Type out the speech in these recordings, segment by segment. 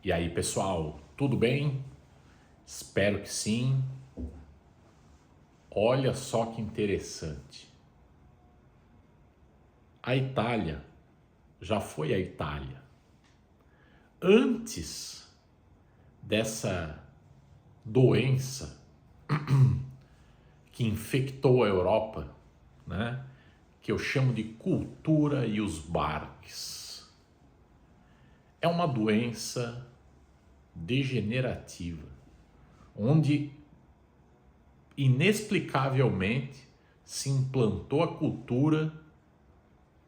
E aí, pessoal, tudo bem? Espero que sim. Olha só que interessante. A Itália já foi a Itália. Antes dessa doença que infectou a Europa, né? Que eu chamo de cultura e os barques. É uma doença degenerativa, onde inexplicavelmente se implantou a cultura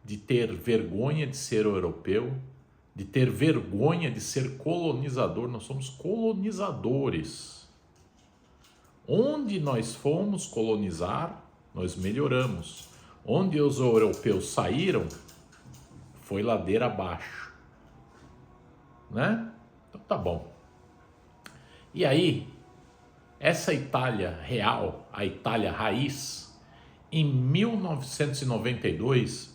de ter vergonha de ser europeu, de ter vergonha de ser colonizador. Nós somos colonizadores. Onde nós fomos colonizar, nós melhoramos. Onde os europeus saíram, foi ladeira abaixo, né? Então tá bom. E aí, essa Itália real, a Itália raiz, em 1992,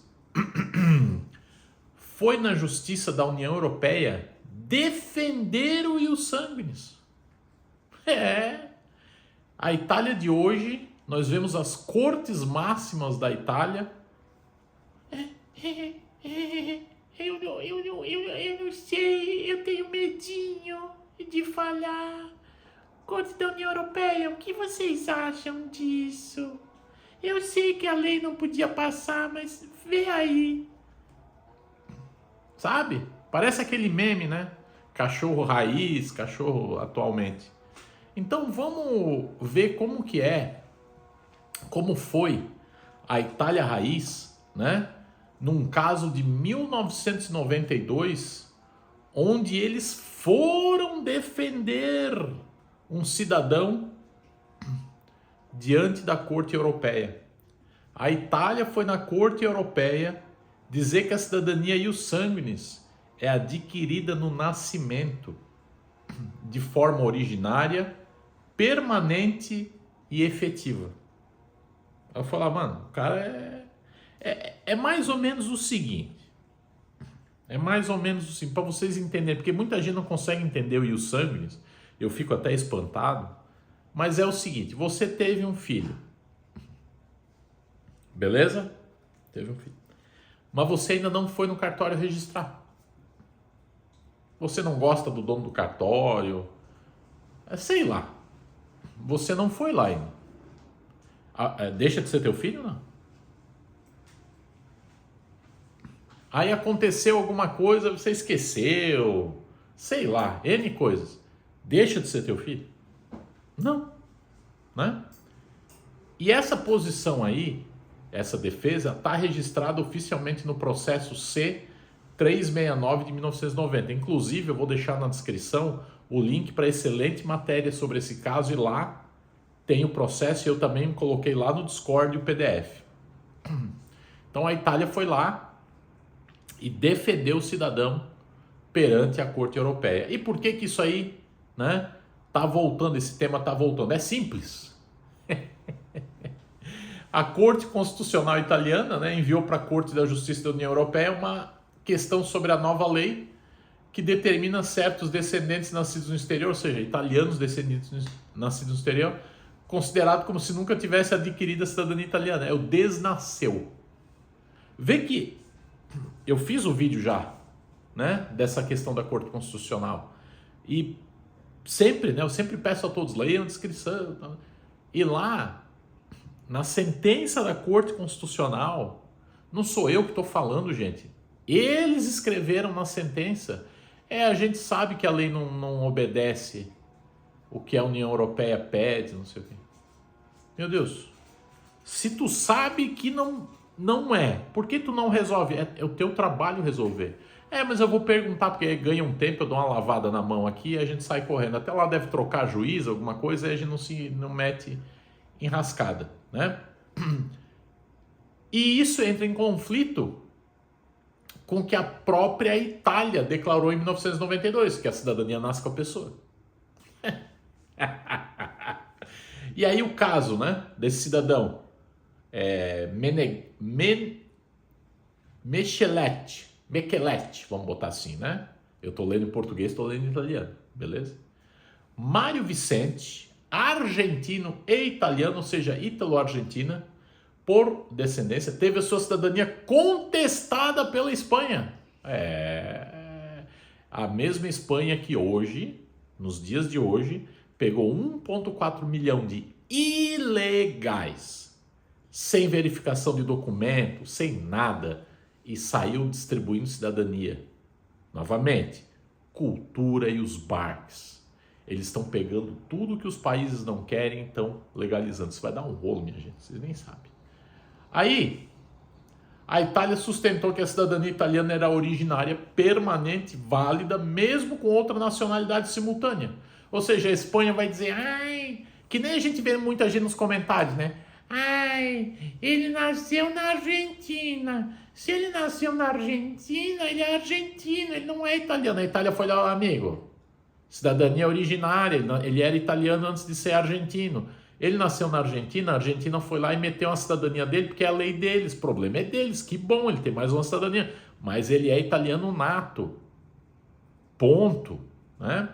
foi na Justiça da União Europeia defender o ius sanguinis. A Itália de hoje, nós vemos as cortes máximas da Itália. Eu não sei, eu tenho medinho de falhar. Corte da União Europeia, o que vocês acham disso? Eu sei que a lei não podia passar, mas vê aí. Sabe? Parece aquele meme, né? Cachorro raiz, cachorro atualmente. Então vamos ver como que é, como foi a Itália raiz, né? Num caso de 1992, onde eles foram defender um cidadão diante da Corte Europeia. A Itália foi na Corte Europeia dizer que a cidadania ius sanguinis é adquirida no nascimento, de forma originária, permanente e efetiva. Eu falar, mano, o cara é mais ou menos o seguinte. É mais ou menos assim, para vocês entenderem, porque muita gente não consegue entender o ius sanguinis, eu fico até espantado, mas é o seguinte, você teve um filho, beleza? Teve um filho. Mas você ainda não foi no cartório registrar. Você não gosta do dono do cartório, sei lá, você não foi lá ainda. Deixa de ser teu filho, não? Aí aconteceu alguma coisa, você esqueceu, sei lá, N coisas. Deixa de ser teu filho? Não, né? E essa posição aí, essa defesa, está registrada oficialmente no processo C-369 de 1990. Inclusive, eu vou deixar na descrição o link para excelente matéria sobre esse caso, e lá tem o processo, e eu também coloquei lá no Discord o PDF. Então a Itália foi lá e defendeu o cidadão perante a Corte Europeia. E por que que isso aí, né, tá voltando, esse tema tá voltando? É simples. A Corte Constitucional Italiana, né, enviou para a Corte da Justiça da União Europeia uma questão sobre a nova lei que determina certos descendentes nascidos no exterior, ou seja, italianos descendentes nascidos no exterior, considerado como se nunca tivesse adquirido a cidadania italiana. É o desnasceu. Vê que eu fiz o vídeo já, né, dessa questão da Corte Constitucional. E sempre, né, eu sempre peço a todos, leiam a descrição. E lá, na sentença da Corte Constitucional, não sou eu que estou falando, gente. Eles escreveram na sentença. A gente sabe que a lei não obedece o que a União Europeia pede, não sei o quê. Meu Deus, se tu sabe que não é, por que tu não resolve? É o teu trabalho resolver. Mas eu vou perguntar, porque ganha um tempo, eu dou uma lavada na mão aqui e a gente sai correndo. Até lá deve trocar juiz, alguma coisa, e a gente não mete enrascada, né? E isso entra em conflito com o que a própria Itália declarou em 1992, que a cidadania nasce com a pessoa. E aí o caso, né, desse cidadão, Mecheletti, vamos botar assim, né? Eu estou lendo em português, estou lendo em italiano, beleza? Mário Vicente, argentino e italiano, ou seja, ítalo-argentina, por descendência, teve a sua cidadania contestada pela Espanha. A mesma Espanha que hoje, nos dias de hoje, pegou 1,4 milhão de ilegais, sem verificação de documento, sem nada, e saiu distribuindo cidadania. Novamente, cultura e os barcos. Eles estão pegando tudo que os países não querem e estão legalizando. Isso vai dar um rolo, minha gente, vocês nem sabem. Aí, a Itália sustentou que a cidadania italiana era originária, permanente, válida, mesmo com outra nacionalidade simultânea. Ou seja, a Espanha vai dizer, ai, que nem a gente vê muita gente nos comentários, né? Ai, ele nasceu na Argentina. Se ele nasceu na Argentina, ele é argentino, ele não é italiano. A Itália foi lá, amigo. Cidadania originária, ele era italiano antes de ser argentino. Ele nasceu na Argentina, a Argentina foi lá e meteu a cidadania dele, porque é a lei deles, o problema é deles, que bom, ele tem mais uma cidadania. Mas ele é italiano nato. Ponto. Né?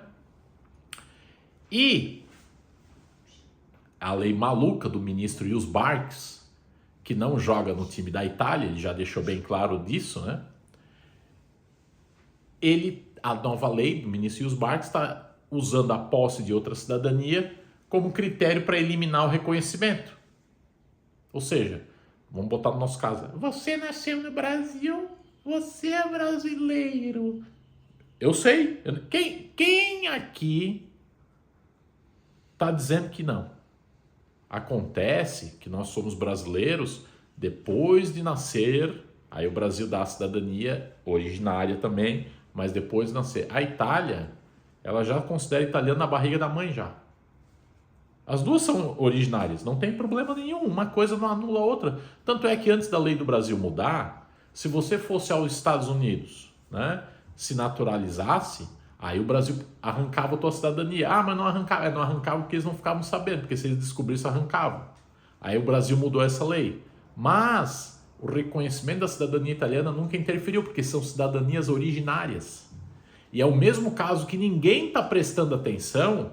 E a lei maluca do ministro Jus Barques, que não joga no time da Itália, ele já deixou bem claro disso, né? A nova lei do ministro Jus Barques está usando a posse de outra cidadania como critério para eliminar o reconhecimento. Ou seja, vamos botar no nosso caso, você nasceu no Brasil, você é brasileiro. Eu sei. Quem aqui está dizendo que não? Acontece que nós somos brasileiros depois de nascer, aí o Brasil dá a cidadania originária também, mas depois de nascer. A Itália, ela já considera italiano na barriga da mãe já. As duas são originárias, não tem problema nenhum, uma coisa não anula a outra. Tanto é que antes da lei do Brasil mudar, se você fosse aos Estados Unidos, né, se naturalizasse, aí o Brasil arrancava a tua cidadania. Ah, mas não arrancava. Não arrancava porque eles não ficavam sabendo, porque se eles descobrissem, arrancavam. Aí o Brasil mudou essa lei. Mas o reconhecimento da cidadania italiana nunca interferiu, porque são cidadanias originárias. E é o mesmo caso que ninguém está prestando atenção.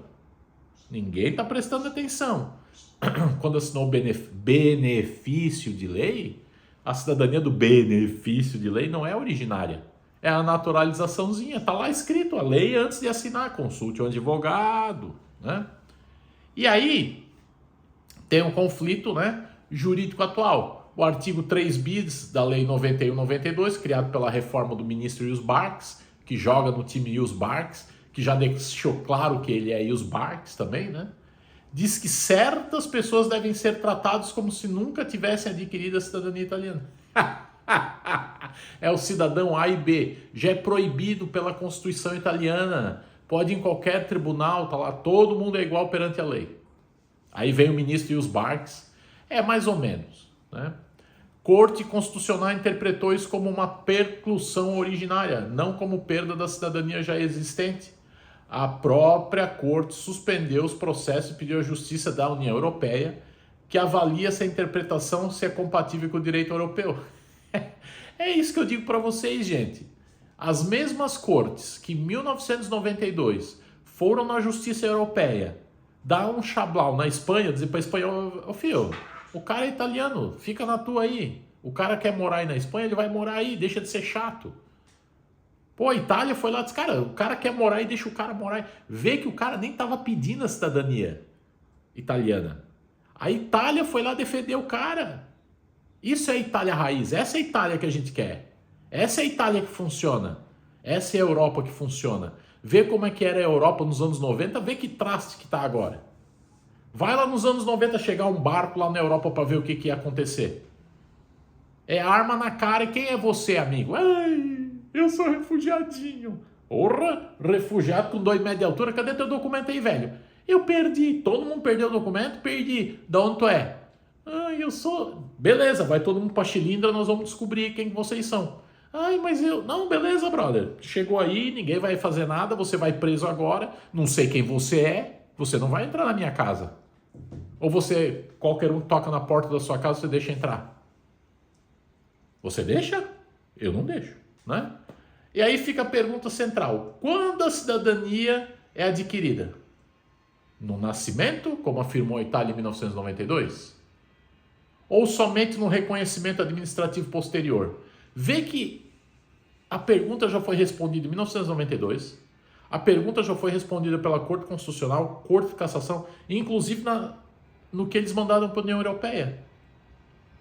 Ninguém está prestando atenção. Quando assinou o benefício de lei, a cidadania do benefício de lei não é originária. É a naturalizaçãozinha, está lá escrito a lei antes de assinar, consulte um advogado, né? E aí tem um conflito, né, jurídico atual. O artigo 3 bis da lei 91/92, criado pela reforma do ministro Jus Barques, que joga no time Jus Barques, que já deixou claro que ele é Jus Barques também, né? Diz que certas pessoas devem ser tratadas como se nunca tivessem adquirido a cidadania italiana. É o cidadão A e B, já é proibido pela Constituição italiana, pode ir em qualquer tribunal, tá lá, todo mundo é igual perante a lei. Aí vem o ministro Jus Barques, mais ou menos, né? Corte Constitucional interpretou isso como uma perclusão originária, não como perda da cidadania já existente. A própria Corte suspendeu os processos e pediu à Justiça da União Europeia que avalie essa interpretação se é compatível com o direito europeu. É isso que eu digo para vocês, gente. As mesmas cortes que em 1992 foram na Justiça Europeia dar um chablau na Espanha, dizer para a Espanha, ô filho, o cara é italiano, fica na tua aí. O cara quer morar aí na Espanha, ele vai morar aí, deixa de ser chato. Pô, a Itália foi lá e disse, cara, o cara quer morar aí, deixa o cara morar aí. Vê que o cara nem estava pedindo a cidadania italiana. A Itália foi lá defender o cara. Isso é a Itália raiz, essa é a Itália que a gente quer. Essa é a Itália que funciona. Essa é a Europa que funciona. Vê como é que era a Europa nos anos 90, vê que traste que tá agora. Vai lá nos anos 90 chegar um barco lá na Europa para ver o que ia acontecer. É arma na cara e quem é você, amigo? Ai, eu sou refugiadinho. Porra, refugiado com 2 metros de altura, cadê teu documento aí, velho? Eu perdi, todo mundo perdeu o documento, perdi. Da onde tu é? Ai, eu sou... Beleza, vai todo mundo pra Chilindra, nós vamos descobrir quem vocês são. Ai, mas eu... Não, beleza, brother. Chegou aí, ninguém vai fazer nada, você vai preso agora, não sei quem você é, você não vai entrar na minha casa. Ou você, qualquer um toca na porta da sua casa, você deixa entrar. Você deixa? Eu não deixo, né? E aí fica a pergunta central: quando a cidadania é adquirida? No nascimento, como afirmou a Itália em 1992? Ou somente no reconhecimento administrativo posterior? Vê que a pergunta já foi respondida em 1992, a pergunta já foi respondida pela Corte Constitucional, Corte de Cassação, inclusive no que eles mandaram para a União Europeia.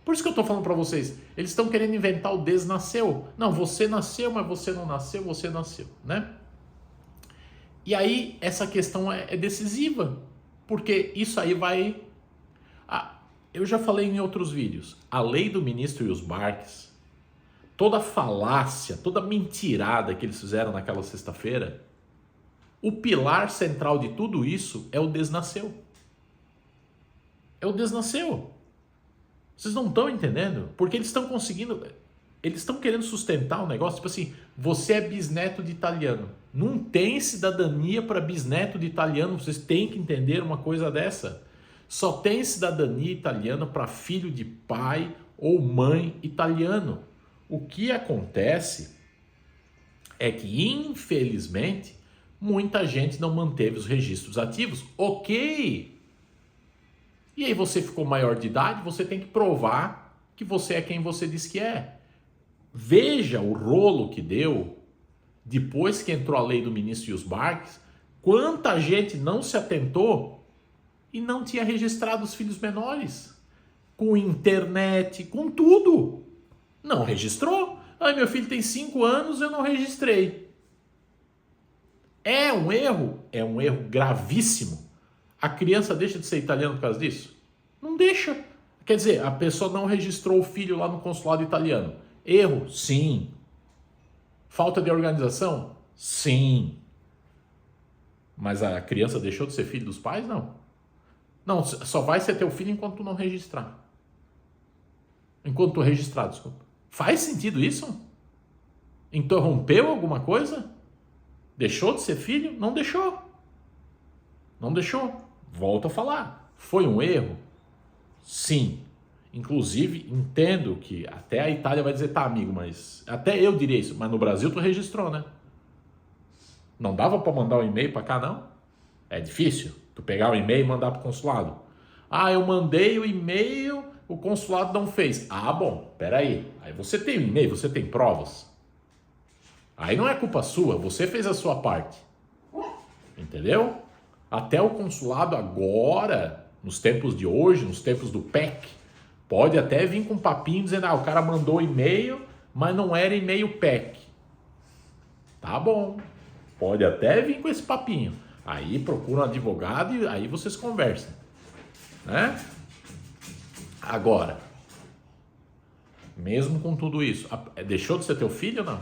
Por isso que eu estou falando para vocês, eles estão querendo inventar o desnasceu. Não, você nasceu, mas você não nasceu, você nasceu, né? E aí essa questão é decisiva, porque isso aí vai... eu já falei em outros vídeos, a lei do ministro e os Barques, toda a falácia, toda a mentirada que eles fizeram naquela sexta-feira, o pilar central de tudo isso é o desnasceu. É o desnasceu. Vocês não estão entendendo? Porque eles estão conseguindo... Eles estão querendo sustentar um negócio, tipo assim, você é bisneto de italiano. Não tem cidadania para bisneto de italiano, vocês têm que entender uma coisa dessa. Só tem cidadania italiana para filho de pai ou mãe italiano. O que acontece é que, infelizmente, muita gente não manteve os registros ativos. Ok! E aí você ficou maior de idade, você tem que provar que você é quem você diz que é. Veja o rolo que deu depois que entrou a lei do ministro e os Barques, quanta gente não se atentou e não tinha registrado os filhos menores. Com internet, com tudo. Não registrou. Ai, meu filho tem 5 anos, eu não registrei. É um erro? É um erro gravíssimo. A criança deixa de ser italiana por causa disso? Não deixa. Quer dizer, a pessoa não registrou o filho lá no consulado italiano. Erro? Sim. Falta de organização? Sim. Mas a criança deixou de ser filho dos pais? Não. Não, só vai ser teu filho enquanto tu não registrar. Enquanto tu registrar, desculpa. Faz sentido isso? Interrompeu alguma coisa? Deixou de ser filho? Não deixou. Não deixou. Volto a falar. Foi um erro? Sim. Inclusive, entendo que até a Itália vai dizer, tá, amigo, mas... Até eu diria isso, mas no Brasil tu registrou, né? Não dava para mandar um e-mail para cá, não? É difícil tu pegar o e-mail e mandar pro consulado. Ah, eu mandei o e-mail, o consulado não fez. Ah, bom, peraí. Aí você tem o e-mail, você tem provas. Aí não é culpa sua, você fez a sua parte. Entendeu? Até o consulado agora, nos tempos de hoje, nos tempos do PEC, pode até vir com um papinho dizendo, o cara mandou e-mail, mas não era e-mail PEC. Tá bom. Pode até vir com esse papinho. Aí procura um advogado e aí vocês conversam. Né? Agora, mesmo com tudo isso, deixou de ser teu filho ou não?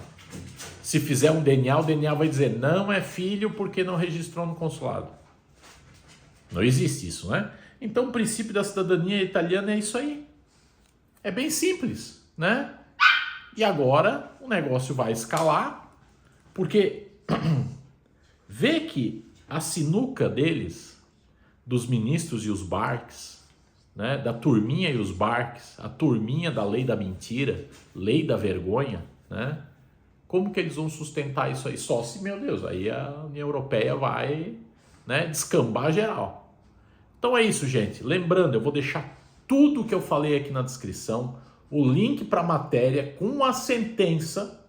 Se fizer um DNA, o DNA vai dizer, não é filho porque não registrou no consulado. Não existe isso, né? Então o princípio da cidadania italiana é isso aí. É bem simples, né? E agora o negócio vai escalar, porque vê que a sinuca deles, dos ministros e os Barques, né? Da turminha e os Barques, a turminha da lei da mentira, lei da vergonha, né? Como que eles vão sustentar isso aí? Só se, meu Deus, aí a União Europeia vai, né, descambar geral. Então é isso, gente. Lembrando, eu vou deixar tudo que eu falei aqui na descrição, o link para a matéria com a sentença,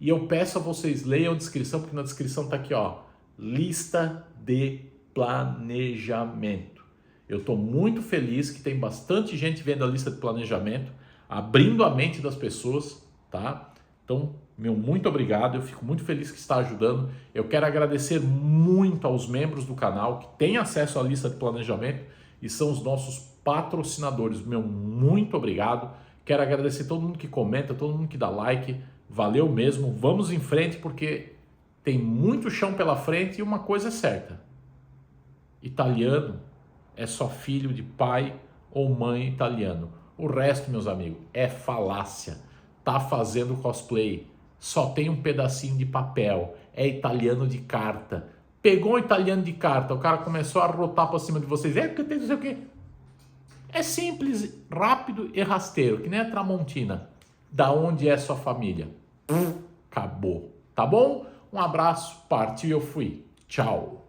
e eu peço a vocês leiam a descrição, porque na descrição tá aqui, ó, lista de planejamento. Eu estou muito feliz que tem bastante gente vendo a lista de planejamento, abrindo a mente das pessoas, tá? Então, meu muito obrigado, eu fico muito feliz que está ajudando. Eu quero agradecer muito aos membros do canal que têm acesso à lista de planejamento e são os nossos patrocinadores. Meu muito obrigado. Quero agradecer todo mundo que comenta, todo mundo que dá like. Valeu mesmo. Vamos em frente porque tem muito chão pela frente e uma coisa é certa. Italiano é só filho de pai ou mãe italiano. O resto, meus amigos, é falácia. Tá fazendo cosplay. Só tem um pedacinho de papel. É italiano de carta. Pegou um italiano de carta, o cara começou a rotar para cima de vocês. É porque tem não sei o quê. É simples, rápido e rasteiro, que nem a Tramontina. Da onde é sua família? Acabou. Tá bom? Um abraço, partiu e eu fui. Tchau.